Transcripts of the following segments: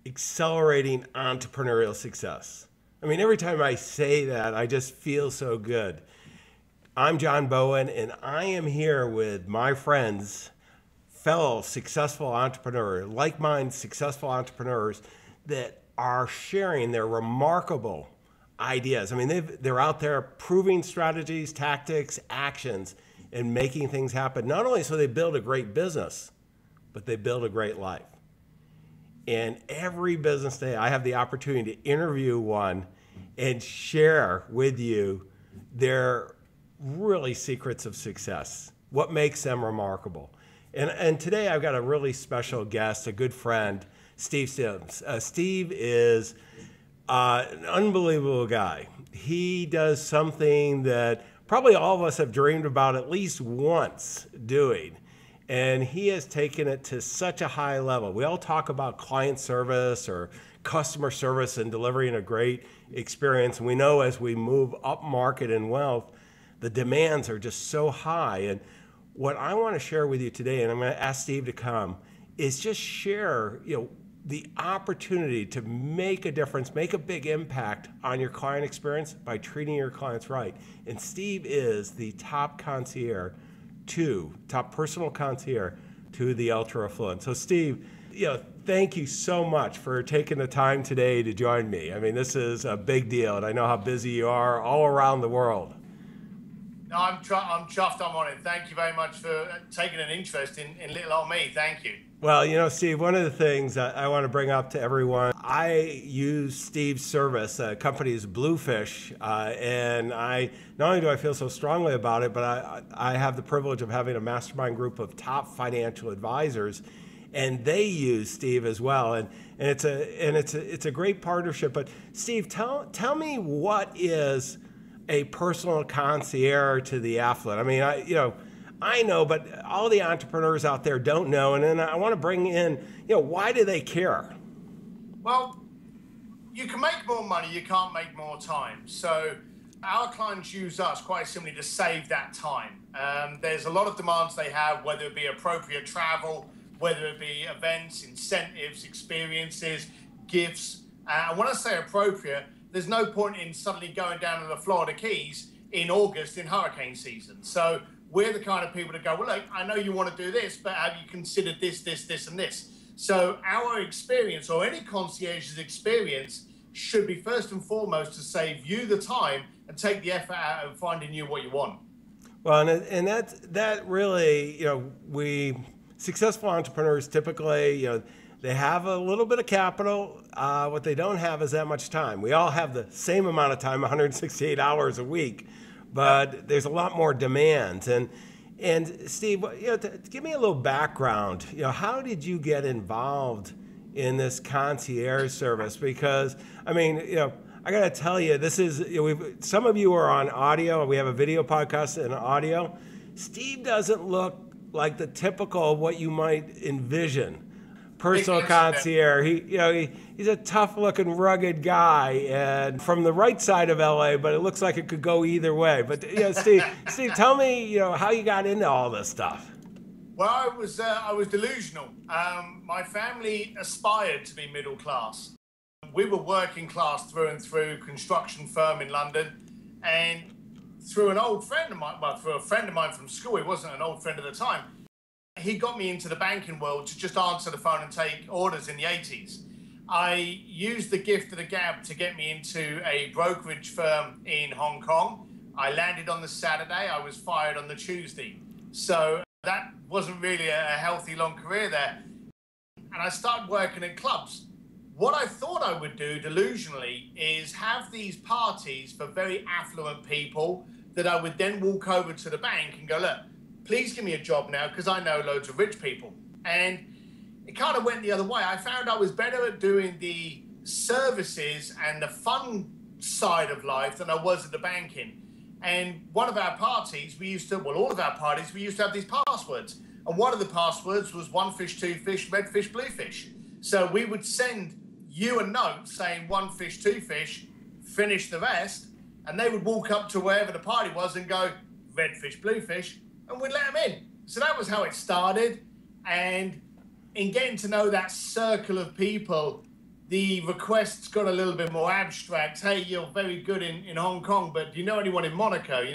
accelerating entrepreneurial success. I mean, every time I say that, I just feel so good. I'm John Bowen, and I am here with my friends, fellow successful entrepreneurs, like-minded successful entrepreneurs that are sharing their remarkable ideas. I mean, they're out there proving strategies, tactics, actions, and making things happen. Not only so they build a great business, but they build a great life. And every business day, I have the opportunity to interview one and share with you their really secrets of success, what makes them remarkable. And today I've got a really special guest, a good friend, Steve Sims. Steve is an unbelievable guy. He does something that probably all of us have dreamed about at least once doing. And he has taken it to such a high level. We all talk about client service or customer service and delivering a great experience. And we know as we move up market in wealth, the demands are just so high. And what I want to share with you today, and I'm going to ask Steve to come, is just share, the opportunity to make a difference, make a big impact on your client experience by treating your clients right. And Steve is the top personal concierge to the ultra affluent. So Steve, thank you so much for taking the time today to join me. I mean, this is a big deal, and I know how busy you are all around the world. No, I'm chuffed I'm on it. Thank you very much for taking an interest in little old me. Thank you. Well, Steve, one of the things I want to bring up to everyone, I use Steve's service. The company is Bluefish, and not only do I feel so strongly about it, but I have the privilege of having a mastermind group of top financial advisors, and they use Steve as well. And it's a great partnership. But Steve, tell me, what is a personal concierge to the affluent? I mean, I know, but all the entrepreneurs out there don't know. And then I want to bring in, why do they care? Well, you can make more money, you can't make more time. So our clients use us quite simply to save that time. There's a lot of demands they have, whether it be appropriate travel, whether it be events, incentives, experiences, gifts. And when I say appropriate, there's no point in suddenly going down to the Florida Keys in August in hurricane season. So we're the kind of people that go, well, look, I know you want to do this, but have you considered this, this, and this? So our experience, or any concierge's experience, should be first and foremost to save you the time and take the effort out of finding you what you want. Well, and that really, we successful entrepreneurs typically, they have a little bit of capital. What they don't have is that much time. We all have the same amount of time, 168 hours a week, but there's a lot more demands. And Steve, give me a little background. How did you get involved in this concierge service? Because I mean, I got to tell you, this is some of you are on audio. We have a video podcast and audio. Steve doesn't look like the typical what you might envision personal concierge. He's a tough-looking, rugged guy, and from the right side of LA, but it looks like it could go either way. But Steve, tell me, how you got into all this stuff. Well, I was delusional. My family aspired to be middle class. We were working class through and through, construction firm in London, and through an old friend of mine, through a friend of mine from school, he wasn't an old friend at the time, he got me into the banking world to just answer the phone and take orders in the 80s. I used the gift of the gab to get me into a brokerage firm in Hong Kong. I landed on the Saturday, I was fired on the Tuesday. So that wasn't really a healthy long career there. And I started working at clubs. What I thought I would do delusionally is have these parties for very affluent people that I would then walk over to the bank and go, look, please give me a job now because I know loads of rich people. And it kind of went the other way. I found I was better at doing the services and the fun side of life than I was at the banking. And one of our parties, all of our parties, we used to have these passwords. And one of the passwords was one fish, two fish, red fish, blue fish. So we would send you a note saying one fish, two fish, finish the rest. And they would walk up to wherever the party was and go, red fish, blue fish, and we'd let them in. So that was how it started. And in getting to know that circle of people, the requests got a little bit more abstract. Hey, you're very good in Hong Kong, but do you know anyone in Monaco? Do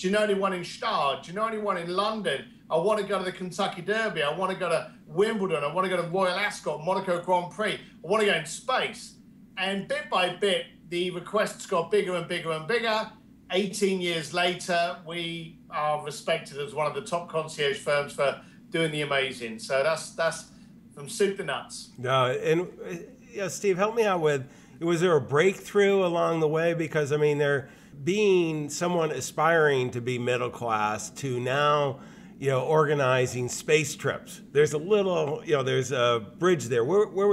you know anyone in Stade? Do you know anyone in London? I want to go to the Kentucky Derby. I want to go to Wimbledon. I want to go to Royal Ascot, Monaco Grand Prix. I want to go in space. And bit by bit, the requests got bigger and bigger and bigger. 18 years later, we are respected as one of the top concierge firms for doing the amazing. So that's from soup to nuts. No, and Steve, help me out with, was there a breakthrough along the way? Because, I mean, there being someone aspiring to be middle class to now, organizing space trips. There's a little, there's a bridge there.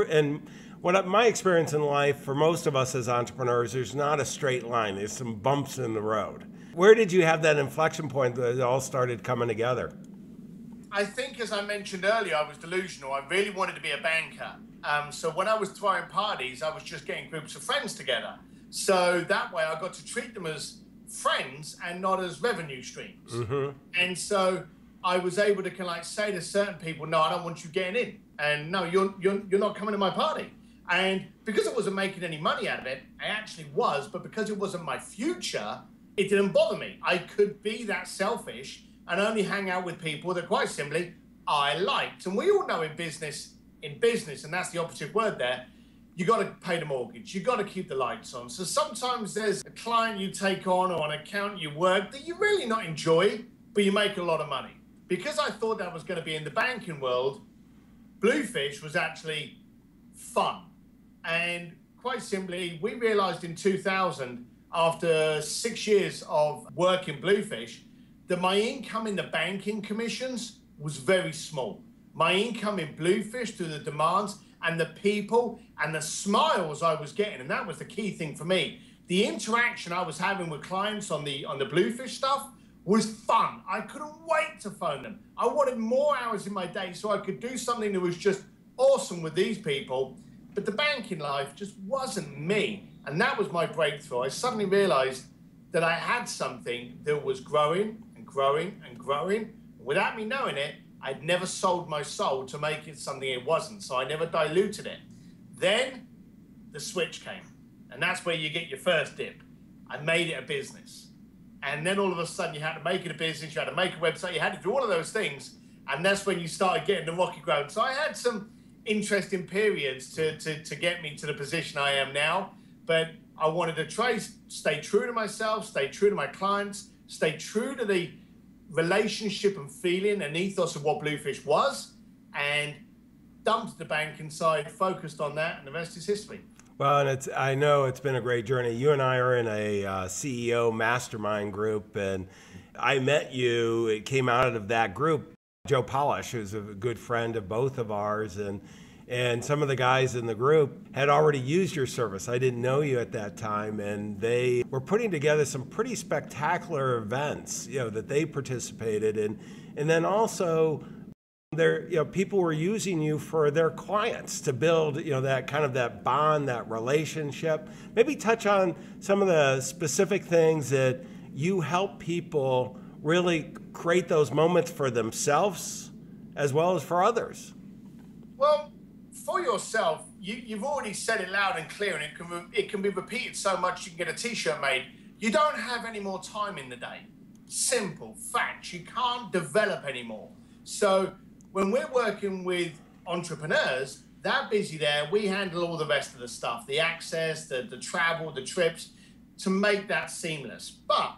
And my experience in life for most of us as entrepreneurs, there's not a straight line. There's some bumps in the road. Where did you have that inflection point that it all started coming together? I think, as I mentioned earlier, I was delusional. I really wanted to be a banker. So when I was throwing parties, I was just getting groups of friends together. So that way I got to treat them as friends and not as revenue streams. Mm-hmm. And so I was able to say to certain people, no, I don't want you getting in. And no, you're not coming to my party. And because I wasn't making any money out of it, I actually was, but because it wasn't my future, it didn't bother me. I could be that selfish and only hang out with people that, quite simply, I liked. And we all know in business, and that's the operative word there, you got to pay the mortgage. You got to keep the lights on. So sometimes there's a client you take on or an account you work that you really not enjoy, but you make a lot of money. Because I thought that was going to be in the banking world, Bluefish was actually fun. And quite simply, we realized in 2000, after 6 years of working Bluefish, that my income in the banking commissions was very small. My income in Bluefish through the demands and the people and the smiles I was getting, and that was the key thing for me. The interaction I was having with clients on the Bluefish stuff was fun. I couldn't wait to phone them. I wanted more hours in my day so I could do something that was just awesome with these people. But the banking life just wasn't me. And that was my breakthrough. I suddenly realized that I had something that was growing and growing and growing. Without me knowing it, I'd never sold my soul to make it something it wasn't. So I never diluted it. Then the switch came. And that's where you get your first dip. I made it a business. And then all of a sudden you had to make it a business. You had to make a website. You had to do all of those things. And that's when you started getting the rocky ground. So I had some interesting periods to get me to the position I am now. But I wanted to stay true to myself, stay true to my clients, stay true to the relationship and feeling and ethos of what Bluefish was, and dumped the banking side, focused on that, and the rest is history. Well, and I know it's been a great journey. You and I are in a CEO mastermind group, and I met you. It came out of that group. Joe Polish, who's a good friend of both of ours, and some of the guys in the group had already used your service. I didn't know you at that time, and they were putting together some pretty spectacular events, that they participated in, and then also people were using you for their clients to build, that kind of that bond, that relationship. Maybe touch on some of the specific things that you help people really create those moments for themselves as well as for others. Well, for yourself, you've already said it loud and clear, and it can be repeated so much you can get a t-shirt made. You don't have any more time in the day. Simple fact. You can't develop anymore. So when we're working with entrepreneurs, they're busy there. We handle all the rest of the stuff, the access, the travel, the trips, to make that seamless. But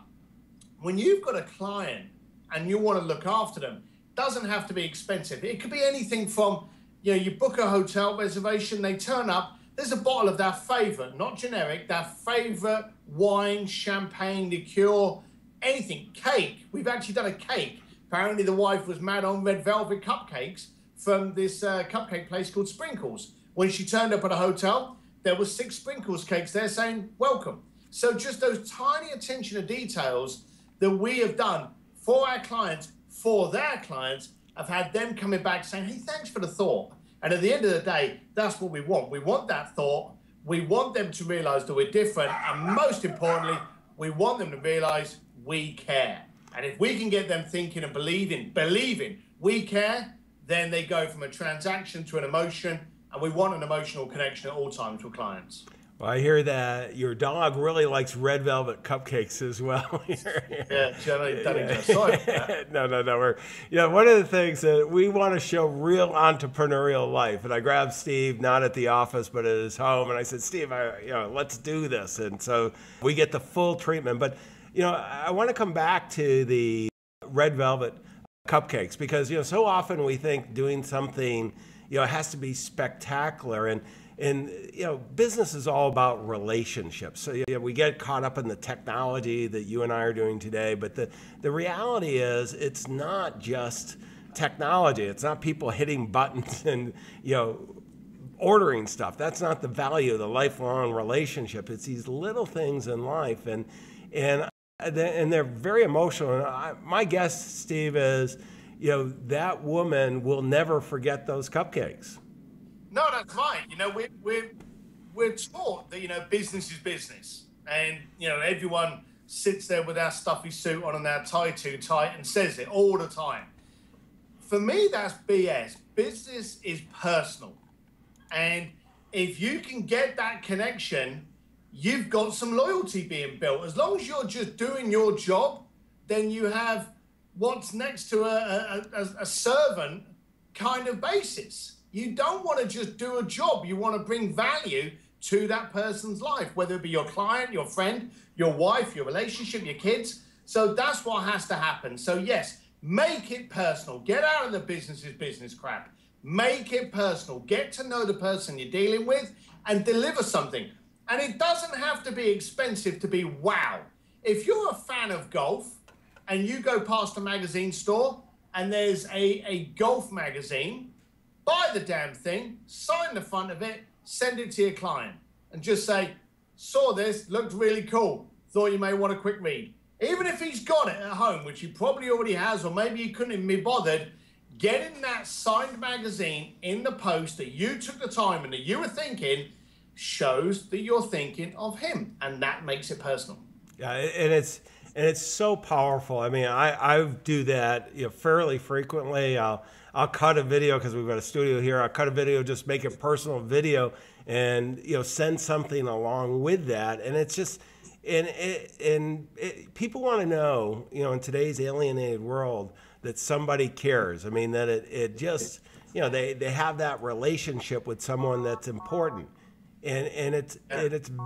when you've got a client and you want to look after them, it doesn't have to be expensive. It could be anything from, you book a hotel reservation, they turn up, there's a bottle of their favorite, not generic, their favorite wine, champagne, liqueur, anything, cake. We've actually done a cake. Apparently the wife was mad on red velvet cupcakes from this cupcake place called Sprinkles. When she turned up at a hotel, there was 6 Sprinkles cakes there saying, welcome. So just those tiny attention to details that we have done for our clients, for their clients, have had them coming back saying, hey, thanks for the thought. And at the end of the day, that's what we want. We want that thought. We want them to realize that we're different. And most importantly, we want them to realize we care. And if we can get them thinking and believing we care, then they go from a transaction to an emotion, and we want an emotional connection at all times with clients. Well, I hear that your dog really likes red velvet cupcakes as well. Yeah, Jenny, that exists. Sorry about that. No. One of the things that we want to show real entrepreneurial life, and I grabbed Steve not at the office but at his home, and I said, Steve, let's do this, and so we get the full treatment. But I want to come back to the red velvet cupcakes because so often we think doing something has to be spectacular, and business is all about relationships. So we get caught up in the technology that you and I are doing today, but the reality is it's not just technology. It's not people hitting buttons and ordering stuff. That's not the value of the lifelong relationship. It's these little things in life, and they're very emotional. And my guess, Steve, is that woman will never forget those cupcakes. No, that's right. We're taught that business is business, and everyone sits there with our stuffy suit on and our tie too tight and says it all the time. For me, that's BS. Business is personal, and if you can get that connection, you've got some loyalty being built. As long as you're just doing your job, then you have what's next to a servant kind of basis. You don't want to just do a job. You want to bring value to that person's life, whether it be your client, your friend, your wife, your relationship, your kids. So that's what has to happen. So yes, make it personal. Get out of the business is business crap. Make it personal. Get to know the person you're dealing with and deliver something. And it doesn't have to be expensive to be wow. If you're a fan of golf and you go past a magazine store and there's a golf magazine, buy the damn thing, sign the front of it, send it to your client, and just say, saw this, looked really cool, thought you may want a quick read. Even if he's got it at home, which he probably already has, or maybe he couldn't even be bothered, getting that signed magazine in the post that you took the time and that you were thinking shows that you're thinking of him, and that makes it personal. Yeah, and it's so powerful. I mean, I do that fairly frequently. I'll cut a video because we've got a studio here. I'll cut a video, just make it personal video, and send something along with that. And it's just, people want to know, in today's alienated world, that somebody cares. I mean, that it just, they have that relationship with someone that's important, and it's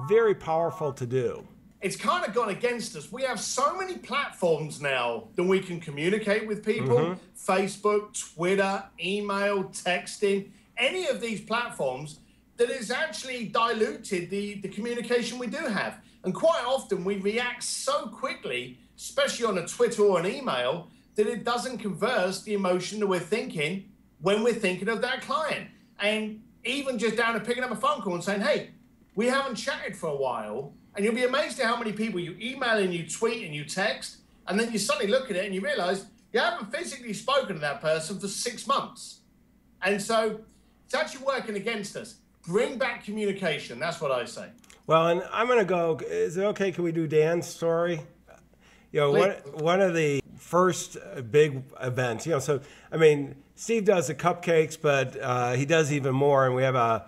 very powerful to do. It's kind of gone against us. We have so many platforms now that we can communicate with people. Mm-hmm. Facebook, Twitter, email, texting, any of these platforms that has actually diluted the communication we do have. And quite often we react so quickly, especially on a Twitter or an email, that it doesn't converse the emotion that we're thinking when we're thinking of that client. And even just down to picking up a phone call and saying, hey, we haven't chatted for a while. And you'll be amazed at how many people you email and you tweet and you text, and then you suddenly look at it and you realize you haven't physically spoken to that person for 6 months. And so it's actually working against us. Bring back communication. That's what I say. Well, and I'm going to go, is it okay? Can we do Dan's story? One of the first big events, so, I mean, Steve does the cupcakes, but he does even more. And we have a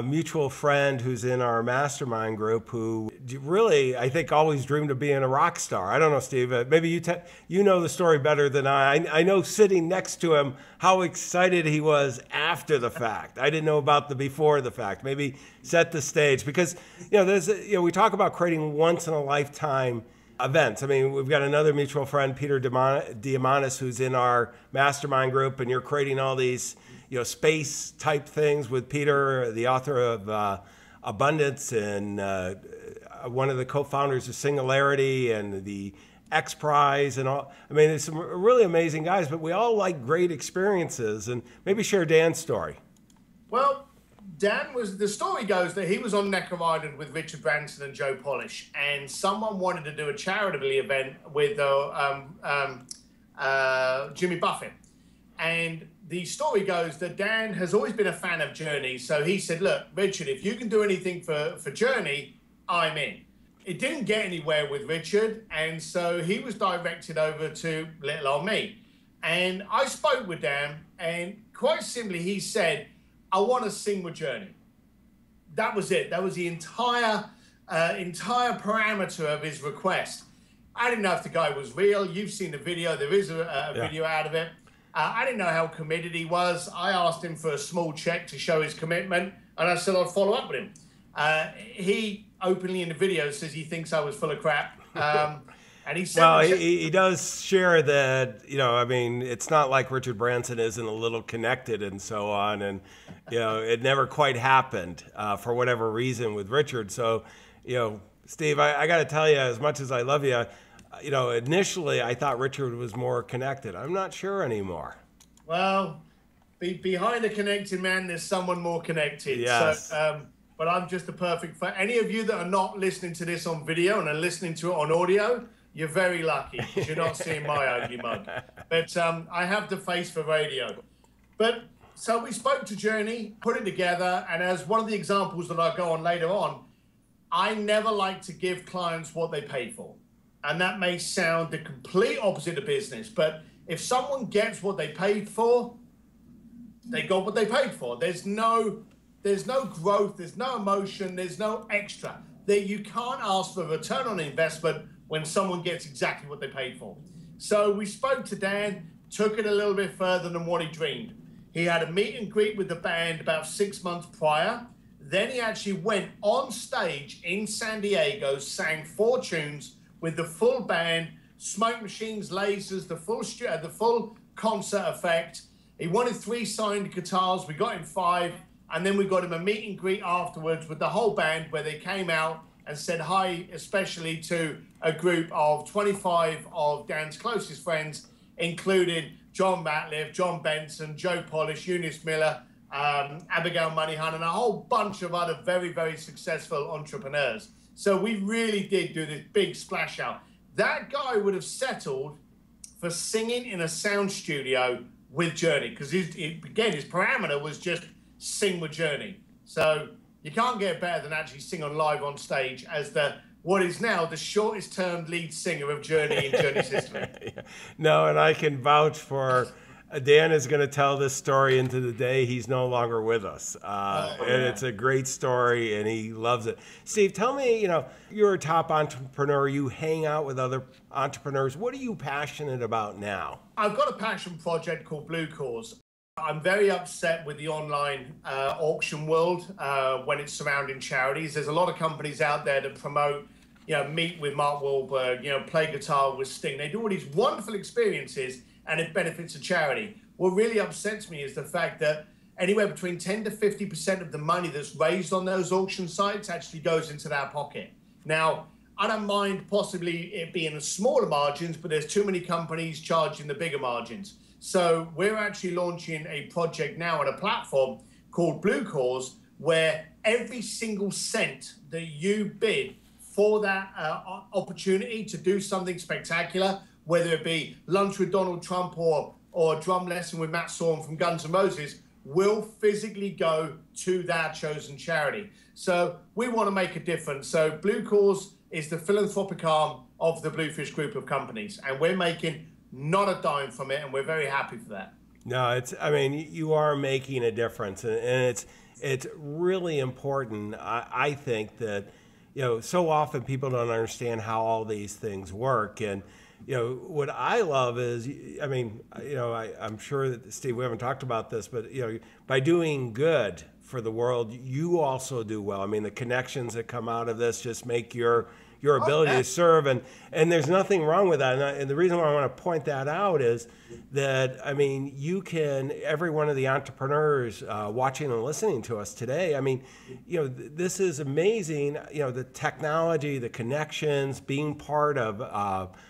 mutual friend who's in our mastermind group who really, I think, always dreamed of being a rock star. I don't know, Steve, maybe you know the story better than I. I know sitting next to him how excited he was after the fact. I didn't know about the before the fact. Maybe set the stage because, we talk about creating once in a lifetime events. I mean, we've got another mutual friend, Peter Diamandis, who's in our mastermind group, and you're creating all these space type things with Peter, the author of Abundance, and one of the co-founders of Singularity and the X Prize and all. I mean, there's some really amazing guys, but we all like great experiences. And maybe share Dan's story. Well, the story goes that he was on Necker Island with Richard Branson and Joe Polish, and someone wanted to do a charitable event with Jimmy Buffett. And the story goes that Dan has always been a fan of Journey. So he said, look, Richard, if you can do anything for Journey, I'm in. It didn't get anywhere with Richard. And so he was directed over to little old me. And I spoke with Dan, and quite simply, he said, I want to sing with Journey. That was it. That was the entire parameter of his request. I didn't know if the guy was real. You've seen the video. There is a video out of it. I didn't know how committed he was. I asked him for a small check to show his commitment, and I said I'd follow up with him. He openly in the video says he thinks I was full of crap. And he said, well, he does share that, I mean, it's not like Richard Branson isn't a little connected and so on. And, it never quite happened for whatever reason with Richard. So, Steve, I got to tell you, as much as I love you, initially I thought Richard was more connected. I'm not sure anymore. Well, behind the connected man, there's someone more connected. Yes. So, but I'm just the perfect, for any of you that are not listening to this on video and are listening to it on audio, you're very lucky because you're not seeing my ugly mug. But I have the face for radio. But so we spoke to Journey, put it together, and as one of the examples that I go on later on, I never like to give clients what they pay for. And that may sound the complete opposite of business, but if someone gets what they paid for, they got what they paid for. There's no growth, there's no emotion, there's no extra. You can't ask for a return on investment when someone gets exactly what they paid for. So we spoke to Dan, took it a little bit further than what he dreamed. He had a meet and greet with the band about 6 months prior. Then he actually went on stage in San Diego, sang 4 tunes with the full band, smoke machines, lasers, the full concert effect. He wanted 3 signed guitars. We got him 5. And then we got him a meet and greet afterwards with the whole band where they came out and said hi, especially to a group of 25 of Dan's closest friends, including John Matliff, John Benson, Joe Polish, Eunice Miller, Abigail Moneyhan, and a whole bunch of other very, very successful entrepreneurs. So we really did do this big splash out. That guy would have settled for singing in a sound studio with Journey because his parameter was just sing with Journey. So you can't get better than actually sing on live on stage as what is now the shortest term lead singer of Journey in Journey's history. No, and I can vouch for Dan is going to tell this story into the day he's no longer with us. And it's a great story and he loves it. Steve, tell me, you're a top entrepreneur. You hang out with other entrepreneurs. What are you passionate about now? I've got a passion project called Blue Cause. I'm very upset with the online auction world when it's surrounding charities. There's a lot of companies out there that promote, meet with Mark Wahlberg, play guitar with Sting. They do all these wonderful experiences and it benefits a charity. What really upsets me is the fact that anywhere between 10 to 50% of the money that's raised on those auction sites actually goes into their pocket. Now, I don't mind possibly it being a smaller margins, but there's too many companies charging the bigger margins. So we're actually launching a project now on a platform called Blue Cause, where every single cent that you bid for that opportunity to do something spectacular, whether it be lunch with Donald Trump or a drum lesson with Matt Sorum from Guns N' Roses, will physically go to that chosen charity. So we want to make a difference. So Blue Cause is the philanthropic arm of the Bluefish Group of companies, and we're making not a dime from it, and we're very happy for that. No, you are making a difference, and it's really important. I think that, so often people don't understand how all these things work, and what I love is, I'm sure that Steve, we haven't talked about this, but by doing good for the world, you also do well. I mean, the connections that come out of this just make your ability to serve, and there's nothing wrong with that. And the reason why I want to point that out is that, you can, every one of the entrepreneurs watching and listening to us today, this is amazing, the technology, the connections, being part of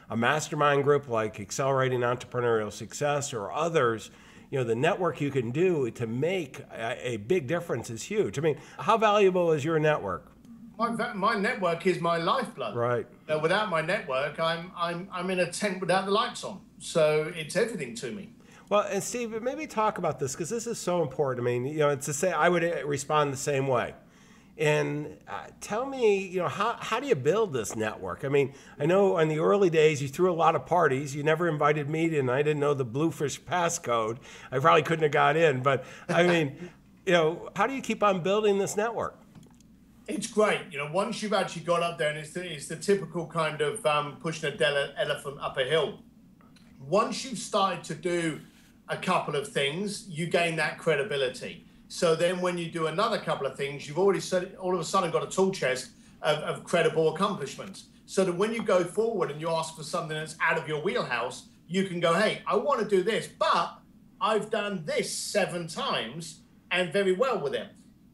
a mastermind group like Accelerating Entrepreneurial Success or others. The network you can do to make a big difference is huge. How valuable is your network? My network is my lifeblood. Right. Without my network, I'm in a tent without the lights on. So it's everything to me. Well, and Steve, maybe talk about this because this is so important. It's to say I would respond the same way. And tell me, how do you build this network? I know in the early days you threw a lot of parties. You never invited me, and I didn't know the Bluefish passcode. I probably couldn't have got in. But how do you keep on building this network? It's great. Once you've actually got up there, and it's the typical kind of pushing elephant up a hill. Once you've started to do a couple of things, you gain that credibility. So then when you do another couple of things, you've already all of a sudden got a tool chest of credible accomplishments. So that when you go forward and you ask for something that's out of your wheelhouse, you can go, hey, I want to do this, but I've done this 7 times and very well with it.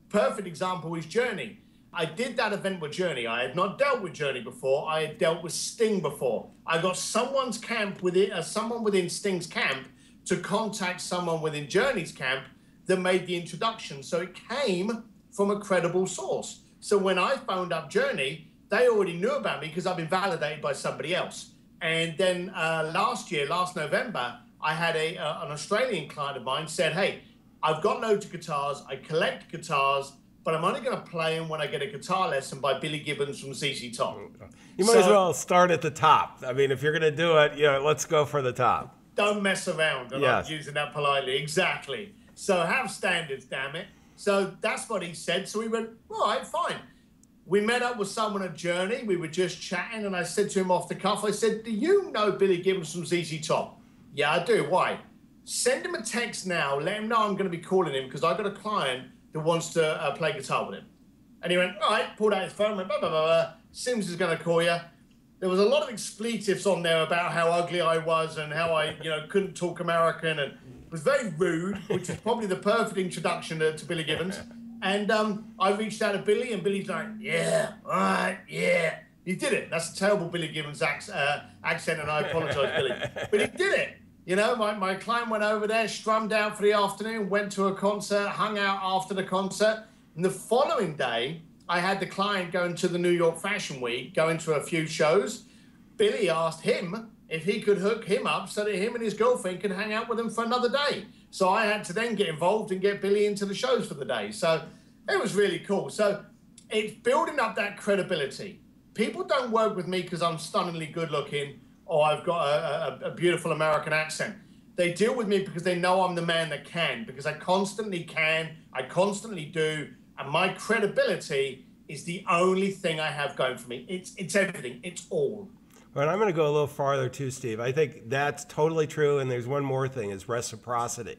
Perfect example is Journey. I did that event with Journey. I had not dealt with Journey before. I had dealt with Sting before. I got someone within Sting's camp to contact someone within Journey's camp that made the introduction. So it came from a credible source. So when I phoned up Journey, they already knew about me because I've been validated by somebody else. And then last November, I had an Australian client of mine said, hey, I've got loads of guitars. I collect guitars, but I'm only going to play them when I get a guitar lesson by Billy Gibbons from ZZ Top. You might as well start at the top. I mean, if you're going to do it, let's go for the top. Don't mess around. And I'm using that politely. Exactly. So have standards, damn it. So that's what he said. So we went, all right, fine. We met up with someone at Journey. We were just chatting, and I said to him off the cuff, I said, do you know Billy Gibbons from ZZ Top? Yeah, I do. Why? Send him a text now. Let him know I'm going to be calling him because I've got a client that wants to play guitar with him. And he went, all right, pulled out his phone, went, blah, blah, blah, blah. Sims is going to call you. There was a lot of expletives on there about how ugly I was and how I, couldn't talk American, and it was very rude, which is probably the perfect introduction to Billy Gibbons. And I reached out to Billy, and Billy's like, yeah, all right, yeah. He did it. That's a terrible Billy Gibbons accent, and I apologize, Billy. But he did it. My client went over there, strummed out for the afternoon, went to a concert, hung out after the concert. And the following day, I had the client going to the New York Fashion Week, going to a few shows. Billy asked him if he could hook him up so that him and his girlfriend could hang out with him for another day. So I had to then get involved and get Billy into the shows for the day. So it was really cool. So it's building up that credibility. People don't work with me because I'm stunningly good looking or I've got a beautiful American accent. They deal with me because they know I'm the man that can, because I constantly can, I constantly do, and my credibility is the only thing I have going for me. It's everything. It's all. Well, I'm going to go a little farther too, Steve. I think that's totally true. And there's one more thing, is reciprocity.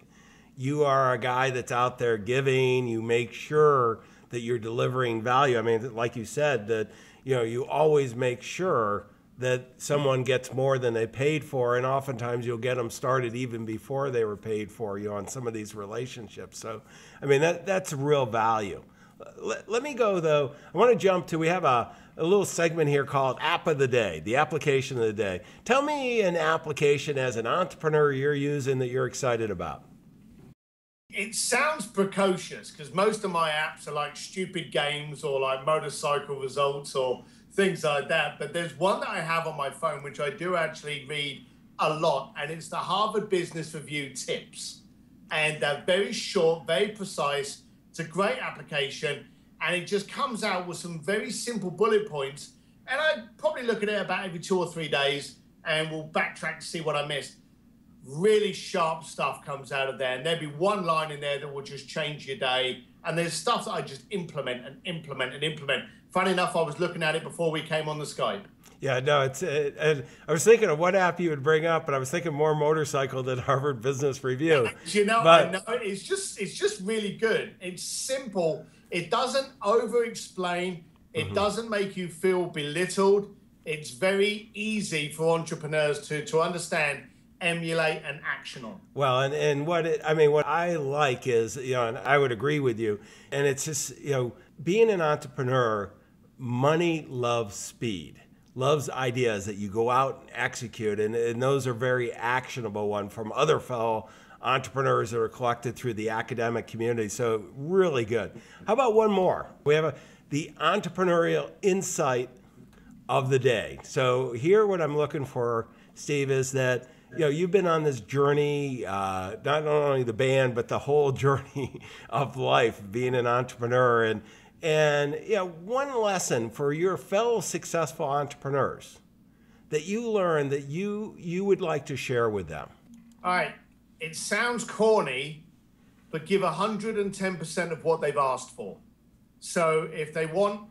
You are a guy that's out there giving. You make sure that you're delivering value. I mean, like you said, that you always make sure that someone gets more than they paid for, and oftentimes you'll get them started even before they were paid for, on some of these relationships. So, I mean, that's real value. Let me go, though. I want to jump to, we have a little segment here called App of the Day, the application of the day. Tell me an application as an entrepreneur you're using that you're excited about. It sounds precocious because most of my apps are like stupid games or like motorcycle results or things like that. But there's one that I have on my phone, which I do actually read a lot, and it's the Harvard Business Review tips. And they're very short, very precise. It's a great application, and it just comes out with some very simple bullet points. And I probably look at it about every 2 or 3 days and we'll backtrack to see what I missed. Really sharp stuff comes out of there, and there'll be one line in there that will just change your day. And there's stuff that I just implement and implement and implement. Funny enough, I was looking at it before we came on the Skype. Yeah, no, I was thinking of what app you would bring up, but I was thinking more motorcycle than Harvard Business Review. I know it's just really good. It's simple. It doesn't over-explain. It doesn't make you feel belittled. It's very easy for entrepreneurs to understand, emulate, and action on. Well, and what I like is, and I would agree with you, and it's just, being an entrepreneur, money loves speed, loves ideas that you go out and execute, and those are very actionable ones from other fellow entrepreneurs that are collected through the academic community. So really good. How about one more? We have the entrepreneurial insight of the day. So here what I'm looking for, Steve, is that you've been on this journey, not only the band, but the whole journey of life, being an entrepreneur. And one lesson for your fellow successful entrepreneurs that you learned that you would like to share with them. All right. It sounds corny, but give 110% of what they've asked for. So if they want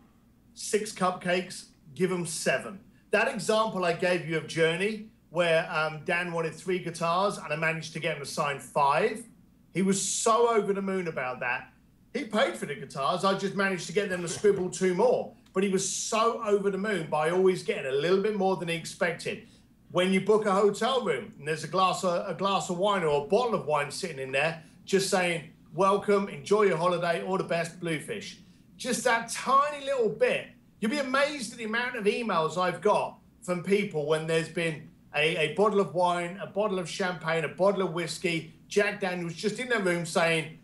6 cupcakes, give them 7. That example I gave you of Journey, where Dan wanted 3 guitars and I managed to get him to sign 5. He was so over the moon about that. He paid for the guitars. I just managed to get them to scribble 2 more. But he was so over the moon by always getting a little bit more than he expected. When you book a hotel room and there's a glass of wine or a bottle of wine sitting in there, just saying, welcome, enjoy your holiday, all the best, Bluefish. Just that tiny little bit. You'll be amazed at the amount of emails I've got from people when there's been a bottle of wine, a bottle of champagne, a bottle of whiskey, Jack Daniels just in their room saying,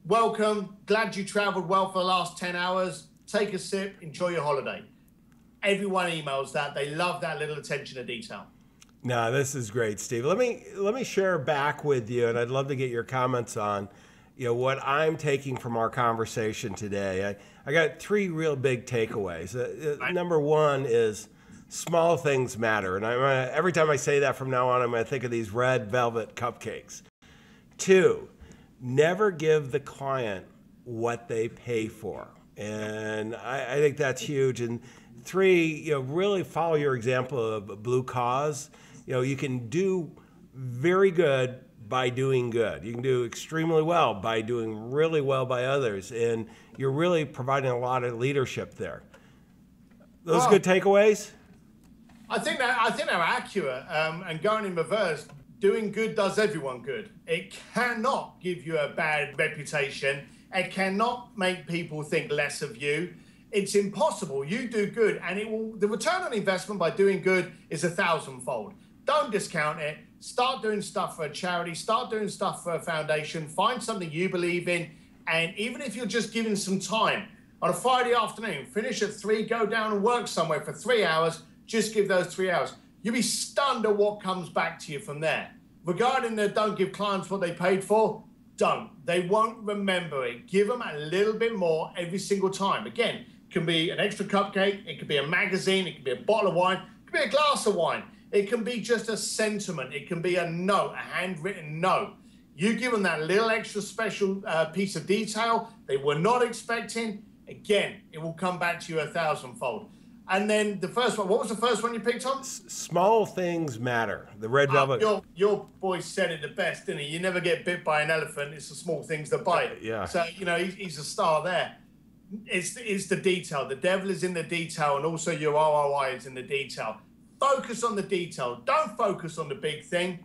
welcome, glad you traveled well for the last 10 hours. Take a sip, enjoy your holiday. Everyone emails that. They love that little attention to detail. No, this is great, Steve. Let me share back with you, and I'd love to get your comments on, what I'm taking from our conversation today. I got 3 real big takeaways. Number 1 is small things matter, and every time I say that from now on, I'm going to think of these red velvet cupcakes. 2, never give the client what they pay for, and I think that's huge. And 3, really follow your example of Blue Cause. You can do very good by doing good. You can do extremely well by doing really well by others, and you're really providing a lot of leadership there. Those good takeaways? I think they're accurate. And going in reverse, doing good does everyone good. It cannot give you a bad reputation. It cannot make people think less of you. It's impossible. You do good, and the return on investment by doing good is 1,000-fold. Don't discount it. Start doing stuff for a charity. Start doing stuff for a foundation. Find something you believe in. And even if you're just giving some time on a Friday afternoon, finish at 3, go down and work somewhere for 3 hours. Just give those 3 hours. You'll be stunned at what comes back to you from there. Regarding the don't give clients what they paid for, don't. They won't remember it. Give them a little bit more every single time. Again, it can be an extra cupcake. It could be a magazine. It could be a bottle of wine. It could be a glass of wine. It can be just a sentiment. It can be a note, a handwritten note. You give them that little extra special piece of detail they were not expecting. Again, it will come back to you 1,000-fold. And then the first one, what was the first one you picked on? Small things matter. The red velvet. Your boy said it the best, didn't he? You never get bit by an elephant. It's the small things that bite. Yeah. So, he's a star there. It's the detail. The devil is in the detail, and also your ROI is in the detail. Focus on the detail. Don't focus on the big thing.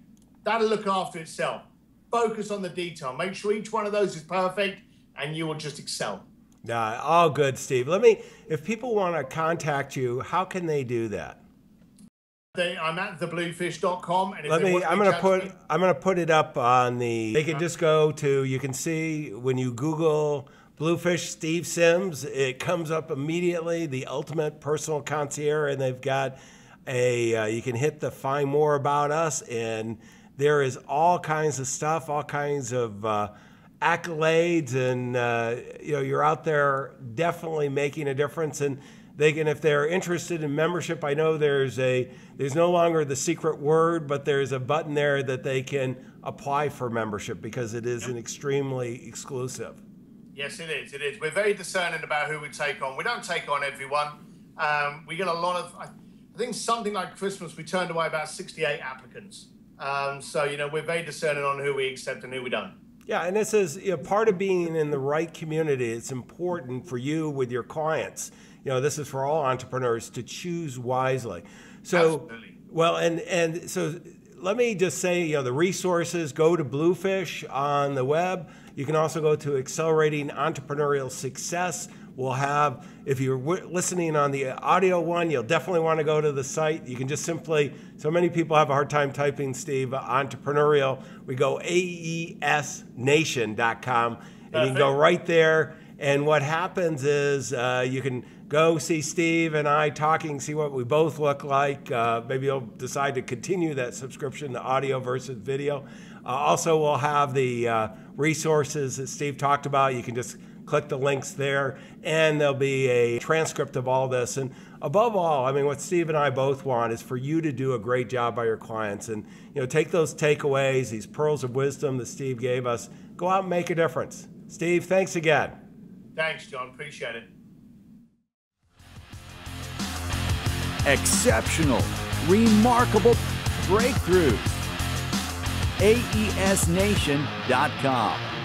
That'll look after itself. Focus on the detail. Make sure each one of those is perfect, and you will just excel. Yeah, all good, Steve. If people want to contact you, how can they do that? I'm at thebluefish.com. And I'm going to put it up on the. They can just go to. You can see when you Google Bluefish Steve Sims, it comes up immediately. The ultimate personal concierge, and they've got you can hit the find more about us, and there is all kinds of stuff, all kinds of accolades, and you're out there definitely making a difference. And they can, if they're interested in membership, I know there's no longer the secret word, but there's a button there that they can apply for membership because it is an extremely exclusive. Yes, it is. It is. We're very discerning about who we take on. We don't take on everyone. We get a lot of. I think something like Christmas, we turned away about 68 applicants. So we're very discerning on who we accept and who we don't. Yeah, and this is part of being in the right community. It's important for you with your clients. This is for all entrepreneurs to choose wisely. So, absolutely. Well, and so let me just say, the resources, go to Bluefish on the web. You can also go to Accelerating Entrepreneurial Success. We'll have, if you're listening on the audio one, you'll definitely want to go to the site. You can just simply, so many people have a hard time typing, Steve, entrepreneurial. We go aesnation.com, and you can go right there. And what happens is you can go see Steve and I talking, see what we both look like. Maybe you'll decide to continue that subscription to audio versus video. Also, we'll have the resources that Steve talked about. You can just click the links there, and there'll be a transcript of all this. And above all, I mean, what Steve and I both want is for you to do a great job by your clients, and take those takeaways, these pearls of wisdom that Steve gave us, go out and make a difference. Steve, thanks again. Thanks, John. Appreciate it. Exceptional, remarkable breakthroughs. AESNation.com.